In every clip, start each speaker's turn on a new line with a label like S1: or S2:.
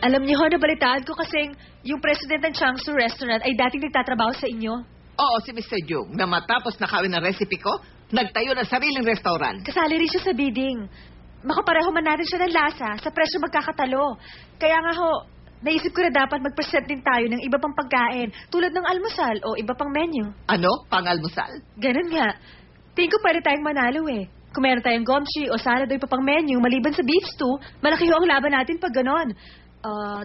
S1: Alam niyo ho, nabalitaan ko kasing yung president ng Changsu Restaurant ay dating nagtatrabaho sa inyo.
S2: Oo, si Mr. Jung, na matapos nakawin ang recipe ko, nagtayo ng sariling restaurant.
S1: Kasali rin siya sa bidding. Makapareho man natin siya ng lasa, sa presyo magkakatalo. Kaya nga ho, naisip ko na dapat mag-present din tayo ng iba pang pagkain, tulad ng almusal o iba pang menu.
S2: Ano? Pang-almusal?
S1: Ganun nga. Tingin ko pwede tayong manalo eh. Kung meron tayong gomchi o salad o iba pang menu, maliban sa beef stew, malaki ho ang laban natin pag ganon.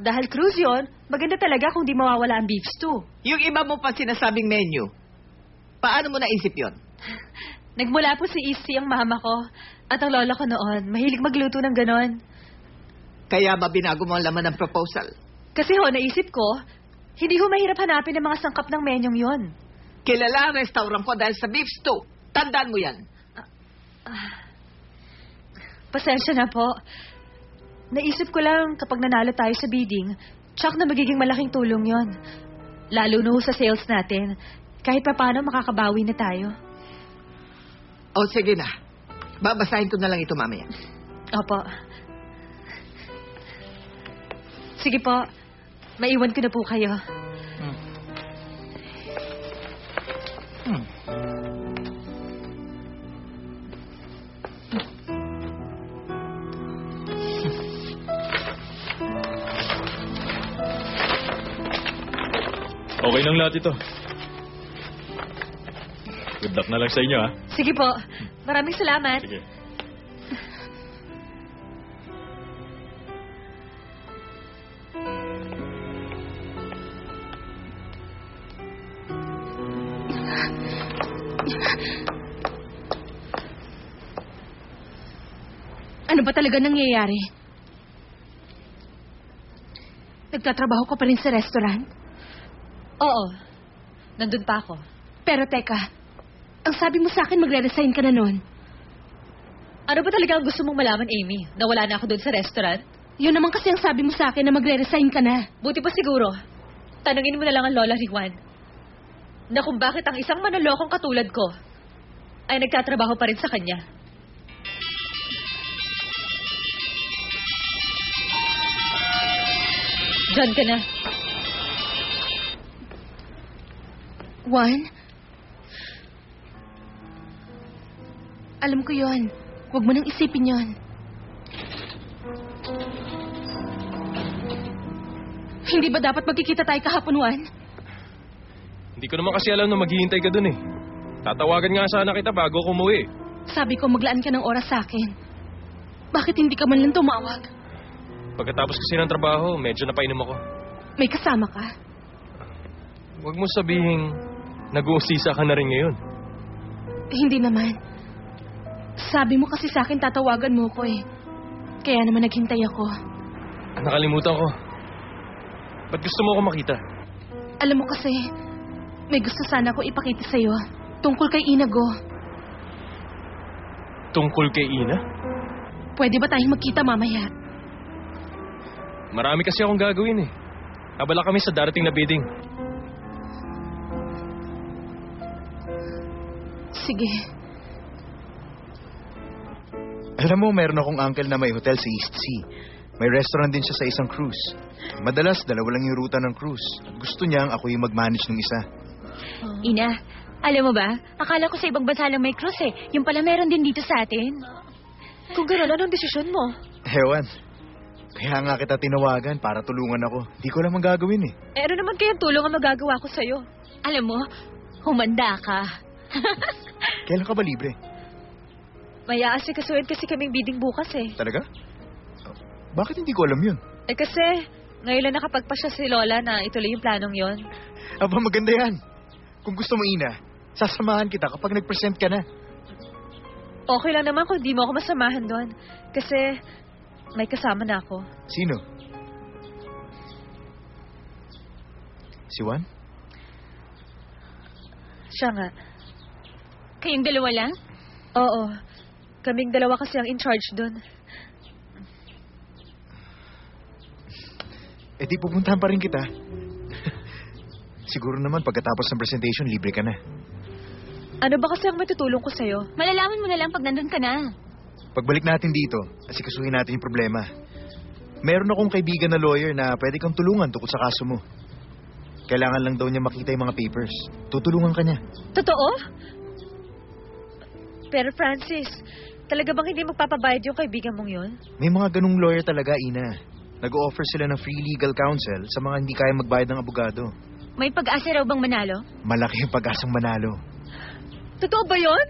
S1: Dahil cruise yun, maganda talaga kung di mawawala ang beef stew.
S2: Yung iba mo pa sinasabing menu, paano mo naisip yon?
S1: Nagmula po si Isi ang mama ko at ang lola ko noon. Mahilig magluto ng ganon.
S2: Kaya ba binago mo ang laman ng proposal?
S1: Kasi ho, naisip ko, hindi ho mahirap hanapin ang mga sangkap ng menyong yon.
S2: Kilala ang restaurant ko dahil sa beef stew. Tandaan mo yan.
S1: Pasensya na po. Naisip ko lang kapag nanalo tayo sa bidding, tsak na magiging malaking tulong yon. Lalo na ho sa sales natin. Kahit pa paano makakabawi na tayo.
S2: O sige na. Babasahin ko na lang ito mamaya.
S1: Opo. Sige po. Maiwan ko na po kayo.
S3: Okay lang lahat ito. Good luck na lang sa inyo, ha?
S1: Sige po. Maraming salamat.
S3: Sige.
S4: Ano ba talaga nangyayari? Nagtatrabaho ka pa rin sa restaurant?
S1: Oo. Nandun pa ako.
S4: Pero teka, ang sabi mo sa akin magre-resign ka na noon.
S1: Ano ba talaga ang gusto mong malaman, Amy? Na wala na ako doon sa restaurant?
S4: Yun naman kasi ang sabi mo sa akin na magre-resign ka na.
S1: Buti pa siguro. Tanungin mo na lang ang Lola Riwan na kung bakit ang isang manlolokong katulad ko ay nagtatrabaho pa rin sa kanya. Diyan ka na.
S4: Juan? Alam ko yon. Huwag mo nang isipin yon. Hindi ba dapat magkikita tayo kahapon, Juan?
S3: Hindi ko naman kasi alam na maghihintay ka dun eh. Tatawagan nga sana kita bago ako umuwi.
S4: Sabi ko maglaan ka ng oras sa akin. Bakit hindi ka man lang tumawag?
S3: Pagkatapos kasi ng trabaho, medyo napainom ako.
S4: May kasama ka?
S3: Huwag mo sabihing nag-uusisa ka na rin ngayon.
S4: Hindi naman. Sabi mo kasi sa akin tatawagan mo ko eh. Kaya naman naghintay ako.
S3: Nakalimutan ko. Ba't gusto mo ako makita?
S4: Alam mo kasi, may gusto sana ako ipakita sa'yo. Tungkol kay Ina Go.
S3: Tungkol kay Ina?
S4: Pwede ba tayong magkita mamaya?
S3: Marami kasi akong gagawin eh. Abala kami sa darating na bidding.
S4: Sige.
S5: Alam mo, meron akong uncle na may hotel sa East Sea. May restaurant din siya sa isang cruise. Madalas, dalawa lang yung ruta ng cruise. Gusto niyang ako yung mag-manage ng isa.
S6: Ina, alam mo ba? Akala ko sa ibang bansa lang may cruise eh. Yung pala meron din dito sa atin.
S1: Kung gano'n, anong desisyon mo?
S5: Ewan. Kaya nga kita tinawagan para tulungan ako. Di ko lang gagawin eh.
S1: Ano naman kayang tulong ang magagawa ko sa'yo?
S6: Alam mo, humanda ka.
S5: Kailan ka ba libre?
S1: May aasikasuhin kasi kaming bidding bukas eh.
S5: Talaga? Bakit hindi ko alam yun?
S1: Eh kasi, ngayon lang nakapagpasya si Lola na ituloy yung planong yon.
S5: Aba, maganda yan. Kung gusto mo, Ina, sasamahan kita kapag nag-present ka na.
S1: Okay lang naman kung di mo ako masamahan doon. Kasi may kasama na ako.
S5: Sino? Si Juan?
S1: Siya nga.
S6: Kayong dalawa lang?
S1: Oo. Kaming dalawa kasi ang in charge doon.
S5: Eh di pupuntahan pa rin kita. Siguro naman pagkatapos ng presentation, libre ka na.
S1: Ano ba kasi ang matutulong ko sa'yo?
S6: Malalaman mo na lang pag nandun ka na.
S5: Pagbalik natin dito, asikasuhin natin yung problema. Meron akong kaibigan na lawyer na pwede kang tulungan tungkol sa kaso mo. Kailangan lang daw niya makita yung mga papers. Tutulungan ka niya.
S1: Totoo? Pero Francis, talaga bang hindi magpapabayad yung kaibigan mong yun?
S5: May mga ganung lawyer talaga, Ina. Nag-o-offer sila ng free legal counsel sa mga hindi kaya magbayad ng abogado.
S6: May pag-asa raw bang manalo?
S5: Malaki yung pag-asang manalo.
S1: Totoo ba yun?